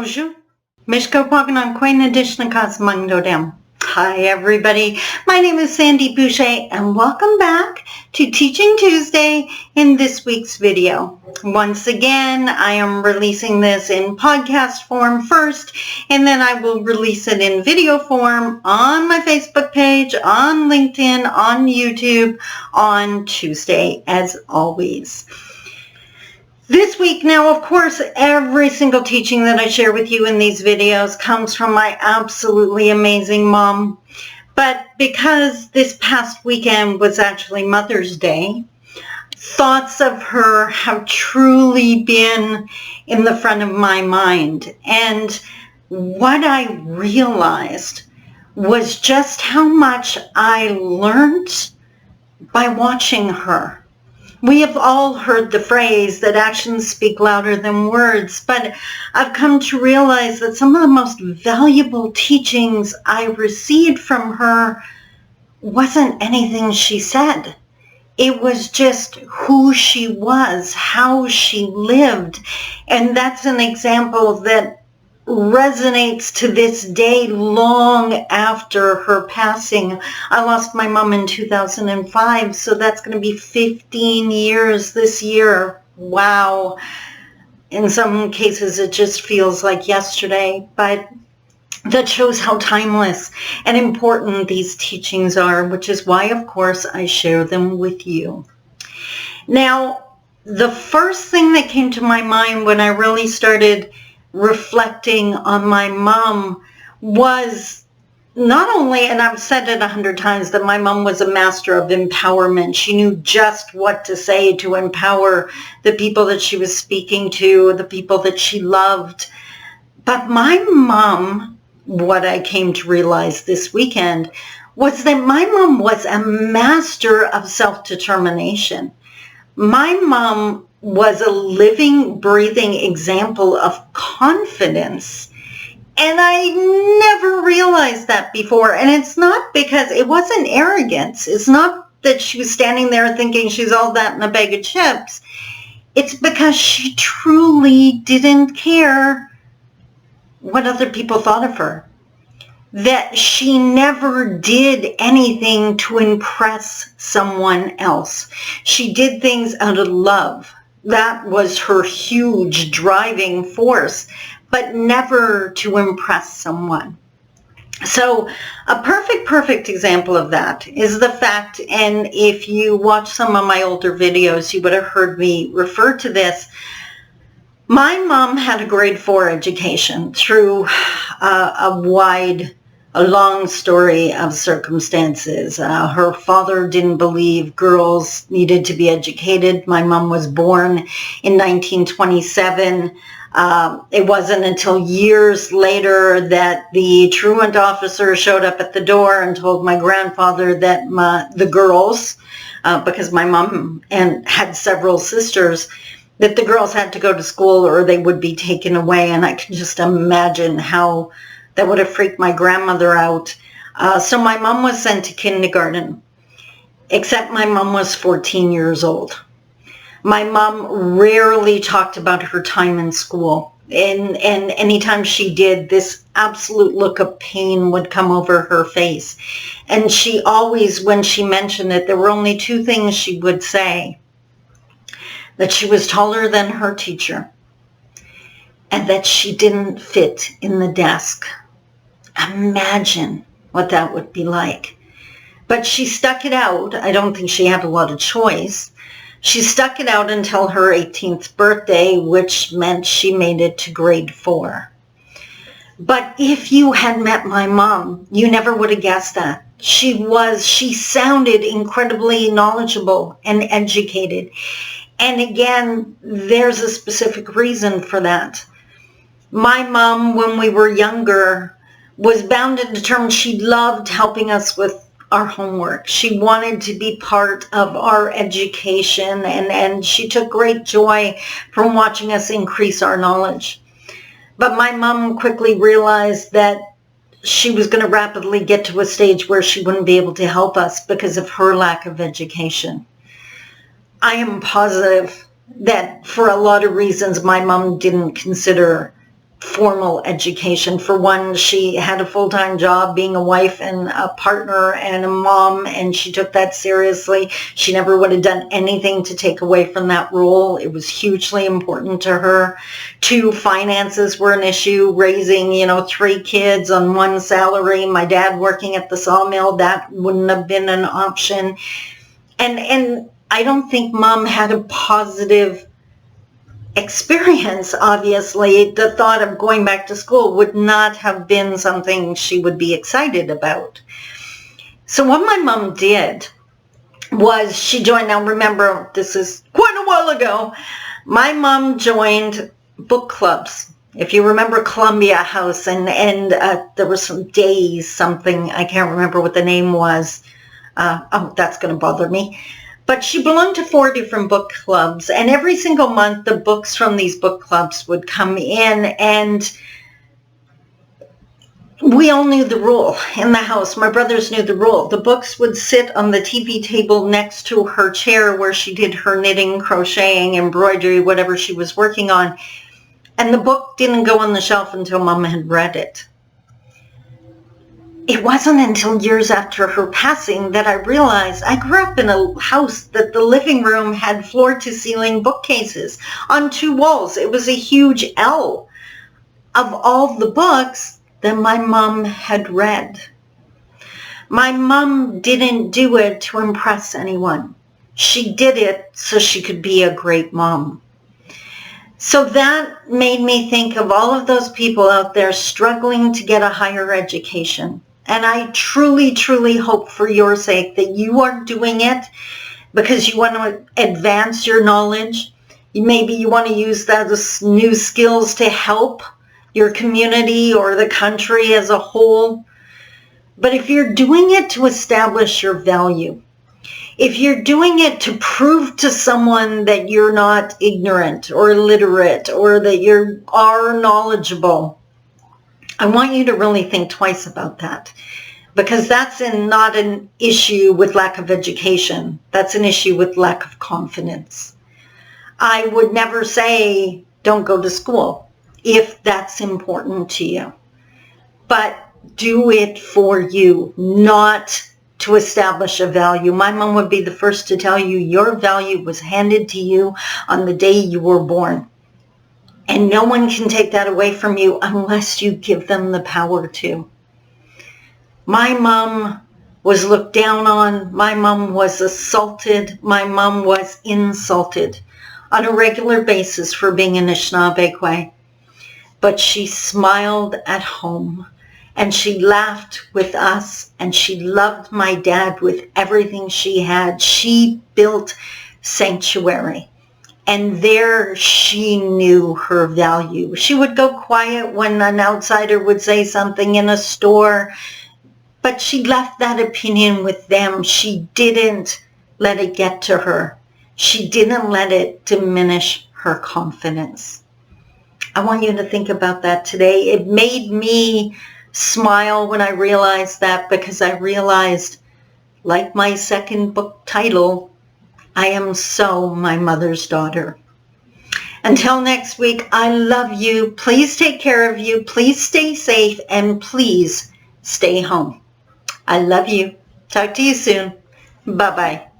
Bonjour. Mishko Paganon Queen Edition Cosmangdodem. Hi everybody, my name is Sandy Boucher and welcome back to Teaching Tuesday in this week's video. Once again, I am releasing this in podcast form first, and then I will release it in video form on my Facebook page, on LinkedIn, on YouTube on Tuesday as always. This week now, of course, every single teaching that I share with you in these videos comes from my absolutely amazing mom. But because this past weekend was actually Mother's Day, thoughts of her have truly been in the front of my mind. And what I realized was just how much I learned by watching her. We have all heard the phrase that actions speak louder than words, but I've come to realize that some of the most valuable teachings I received from her wasn't anything she said. It was just who she was, how she lived, and that's an example that resonates to this day long after her passing. I lost my mom in 2005, so that's going to be 15 years this year. Wow. In some cases, it just feels like yesterday, but that shows how timeless and important these teachings are, which is why, of course, I share them with you. Now, the first thing that came to my mind when I really started reflecting on my mom was not only, and I've said it 100 times, that my mom was a master of empowerment. She knew just what to say to empower the people that she was speaking to, the people that she loved. But my mom, what I came to realize this weekend, was that my mom was a master of self-determination. My mom was a living, breathing example of confidence. And I never realized that before. And it's not because it wasn't arrogance. It's not that she was standing there thinking she's all that in a bag of chips. It's because she truly didn't care what other people thought of her. That she never did anything to impress someone else. She did things out of love. That was her huge driving force, but never to impress someone. So a perfect example of that is the fact, and if you watch some of my older videos, you would have heard me refer to this. My mom had a grade 4 education through a long story of circumstances. Her father didn't believe girls needed to be educated. My mom was born in 1927. It wasn't until years later that the truant officer showed up at the door and told my grandfather that the girls, because my mom had several sisters, that the girls had to go to school or they would be taken away. And I can just imagine how that would have freaked my grandmother out. So my mom was sent to kindergarten, except my mom was 14 years old. My mom rarely talked about her time in school. And anytime she did, this absolute look of pain would come over her face. And she always, when she mentioned it, there were only two things she would say. That she was taller than her teacher, and that she didn't fit in the desk. Imagine what that would be like. But she stuck it out. I don't think she had a lot of choice. She stuck it out until her 18th birthday, which meant she made it to grade 4. But if you had met my mom, you never would have guessed that. She sounded incredibly knowledgeable and educated. And again, there's a specific reason for that. My mom, when we were younger, was bound and determined. She loved helping us with our homework. She wanted to be part of our education, and she took great joy from watching us increase our knowledge. But my mom quickly realized that she was going to rapidly get to a stage where she wouldn't be able to help us because of her lack of education. I am positive that for a lot of reasons, my mom didn't consider formal education. For one, she had a full-time job being a wife and a partner and a mom, and she took that seriously. She never would have done anything to take away from that role. It was hugely important to her. Two, finances were an issue, raising, 3 kids on one salary. My dad working at the sawmill, that wouldn't have been an option. And I don't think Mom had a positive experience. Obviously, the thought of going back to school would not have been something she would be excited about. So what my mom did was she joined, now remember, this is quite a while ago, my mom joined book clubs. If you remember Columbia House, and there were some days, something, I can't remember what the name was. That's going to bother me. But she belonged to 4 different book clubs, and every single month the books from these book clubs would come in, and we all knew the rule in the house. My brothers knew the rule. The books would sit on the TV table next to her chair where she did her knitting, crocheting, embroidery, whatever she was working on, and the book didn't go on the shelf until Mom had read it. It wasn't until years after her passing that I realized I grew up in a house that the living room had floor-to-ceiling bookcases on 2 walls. It was a huge L of all the books that my mom had read. My mom didn't do it to impress anyone. She did it so she could be a great mom. So that made me think of all of those people out there struggling to get a higher education. And I truly, truly hope for your sake that you are doing it because you want to advance your knowledge. Maybe you want to use those new skills to help your community or the country as a whole. But if you're doing it to establish your value, if you're doing it to prove to someone that you're not ignorant or illiterate or that you are knowledgeable, I want you to really think twice about that, because that's not an issue with lack of education. That's an issue with lack of confidence. I would never say don't go to school if that's important to you, but do it for you, not to establish a value. My mom would be the first to tell you your value was handed to you on the day you were born. And no one can take that away from you unless you give them the power to. My mom was looked down on. My mom was assaulted. My mom was insulted on a regular basis for being an Anishinaabe. But she smiled at home, and she laughed with us, and she loved my dad with everything she had. She built sanctuary. And there she knew her value. She would go quiet when an outsider would say something in a store, but she left that opinion with them. She didn't let it get to her. She didn't let it diminish her confidence. I want you to think about that today. It made me smile when I realized that, because I realized, like my second book title, I am so my mother's daughter. Until next week, I love you. Please take care of you. Please stay safe, and please stay home. I love you. Talk to you soon. Bye-bye.